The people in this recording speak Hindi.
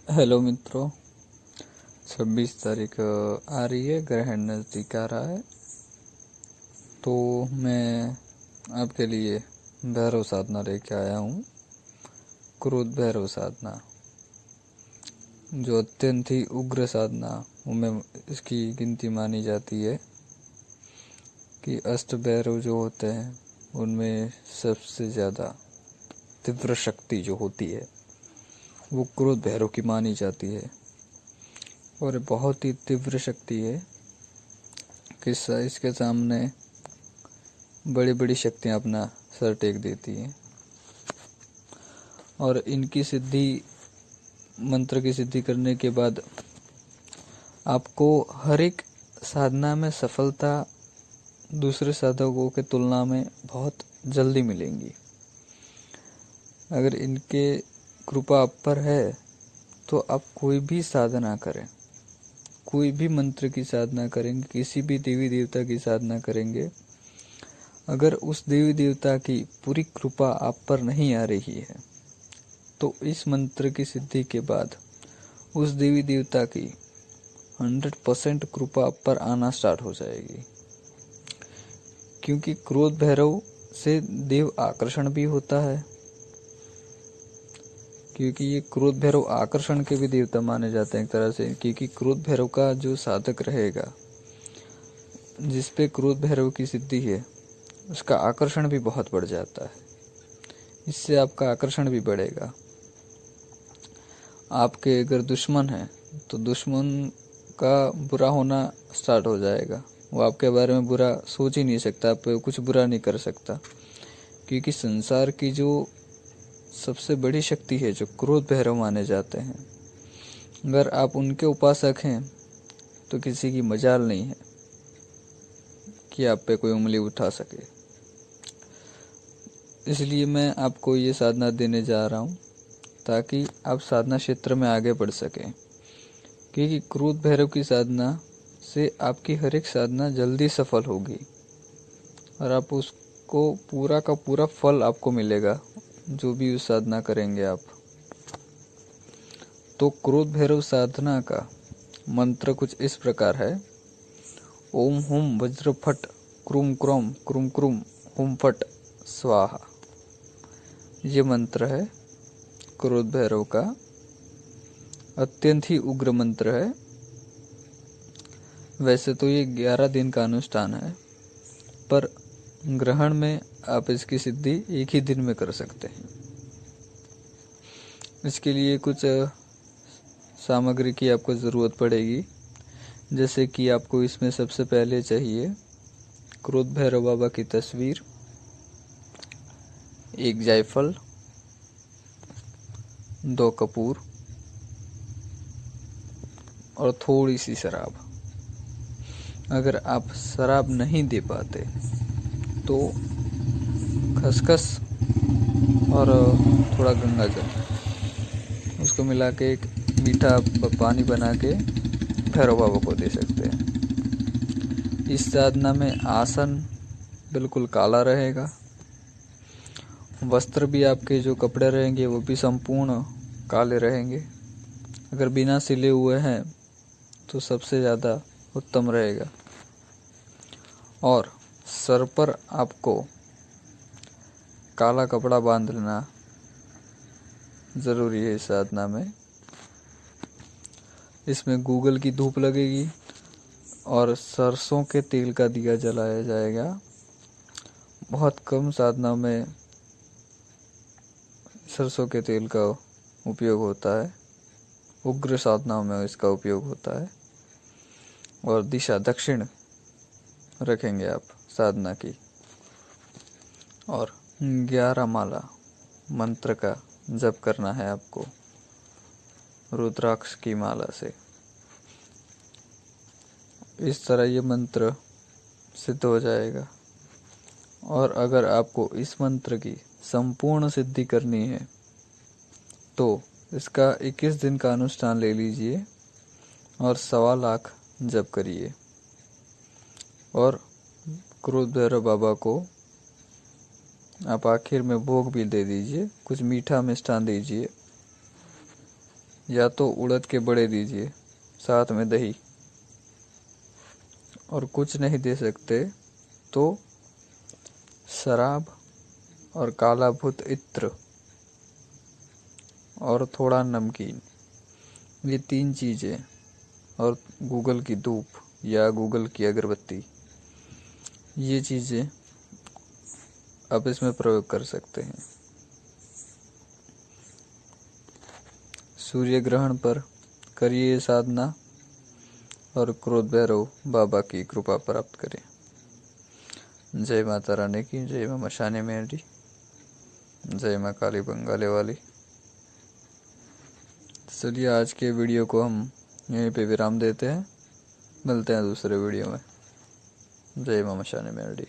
हेलो मित्रों, 26 तारीख आ रही है, ग्रहण नज़दीक आ रहा है। तो मैं आपके लिए भैरव साधना लेके आया हूँ। क्रोध भैरव साधना, जो अत्यंत ही उग्र साधना उनमें इसकी गिनती मानी जाती है कि अष्ट भैरव जो होते हैं उनमें सबसे ज़्यादा तीव्र शक्ति जो होती है वो क्रोध भैरव की मानी जाती है। और बहुत ही तीव्र शक्ति है कि इसके सामने बड़ी बड़ी शक्तियाँ अपना सर टेक देती हैं। और इनकी सिद्धि, मंत्र की सिद्धि करने के बाद आपको हर एक साधना में सफलता दूसरे साधकों के तुलना में बहुत जल्दी मिलेंगी। अगर इनके कृपा आप पर है तो आप कोई भी साधना करें, कोई भी मंत्र की साधना करेंगे, किसी भी देवी देवता की साधना करेंगे, अगर उस देवी देवता की पूरी कृपा आप पर नहीं आ रही है तो इस मंत्र की सिद्धि के बाद उस देवी देवता की 100% कृपा आप पर आना स्टार्ट हो जाएगी। क्योंकि क्रोध भैरव से देव आकर्षण भी होता है, क्योंकि ये क्रोध भैरव आकर्षण के भी देवता माने जाते हैं एक तरह से। क्योंकि क्रोध भैरव का जो साधक रहेगा, जिस पे क्रोध भैरव की सिद्धि है, उसका आकर्षण भी बहुत बढ़ जाता है। इससे आपका आकर्षण भी बढ़ेगा। आपके अगर दुश्मन है तो दुश्मन का बुरा होना स्टार्ट हो जाएगा। वो आपके बारे में बुरा सोच ही नहीं सकता, आप कुछ बुरा नहीं कर सकता। क्योंकि संसार की जो सबसे बड़ी शक्ति है, जो क्रोध भैरव माने जाते हैं, अगर आप उनके उपासक हैं तो किसी की मजाल नहीं है कि आप पे कोई उंगली उठा सके। इसलिए मैं आपको ये साधना देने जा रहा हूँ ताकि आप साधना क्षेत्र में आगे बढ़ सकें। क्योंकि क्रोध भैरव की साधना से आपकी हर एक साधना जल्दी सफल होगी और आप उसको पूरा का पूरा फल आपको मिलेगा, जो भी उस साधना करेंगे आप। तो क्रोध भैरव साधना का मंत्र कुछ इस प्रकार है। ओम हुम वज्र फट क्रूम क्रोम क्रूम क्रूम हुम फट स्वाहा। ये मंत्र है क्रोध भैरव का, अत्यंत ही उग्र मंत्र है। वैसे तो ये 11 दिन का अनुष्ठान है, पर ग्रहण में आप इसकी सिद्धि एक ही दिन में कर सकते हैं। इसके लिए कुछ सामग्री की आपको ज़रूरत पड़ेगी। जैसे कि आपको इसमें सबसे पहले चाहिए क्रोध भैरव बाबा की तस्वीर, एक जायफल, 2 कपूर और थोड़ी सी शराब। अगर आप शराब नहीं दे पाते तो खसखस और थोड़ा गंगा जल, उसको मिला के एक मीठा पानी बना के भैरव बाबा को दे सकते हैं। इस साधना में आसन बिल्कुल काला रहेगा। वस्त्र भी आपके जो कपड़े रहेंगे वो भी संपूर्ण काले रहेंगे। अगर बिना सिले हुए हैं तो सबसे ज़्यादा उत्तम रहेगा। और सर पर आपको काला कपड़ा बांध लेना ज़रूरी है इस साधना में। इसमें गूगल की धूप लगेगी और सरसों के तेल का दिया जलाया जाएगा। बहुत कम साधना में सरसों के तेल का उपयोग होता है, उग्र साधनाओं में इसका उपयोग होता है। और दिशा दक्षिण रखेंगे आप साधना की। और 11 माला मंत्र का जप करना है आपको, रुद्राक्ष की माला से। इस तरह ये मंत्र सिद्ध हो जाएगा। और अगर आपको इस मंत्र की संपूर्ण सिद्धि करनी है तो इसका 21 दिन का अनुष्ठान ले लीजिए और 1.25 लाख जप करिए। और क्रोध भैरव बाबा को आप आखिर में भोग भी दे दीजिए, कुछ मीठा मिष्ठान दीजिए। या तो उड़द के बड़े दीजिए साथ में दही, और कुछ नहीं दे सकते तो शराब और काला भूत इत्र और थोड़ा नमकीन, ये 3 चीज़ें, और गूगल की धूप या गूगल की अगरबत्ती, ये चीज़ें आप इसमें प्रयोग कर सकते हैं। सूर्य ग्रहण पर करिए ये साधना और क्रोध भैरव बाबा की कृपा प्राप्त करें। जय माता रानी की, जय मां मशाने मेरी, जय मां काली बंगाले वाली। चलिए आज के वीडियो को हम यहीं पे विराम देते हैं, मिलते हैं दूसरे वीडियो में। जय मां मशाने मेरी।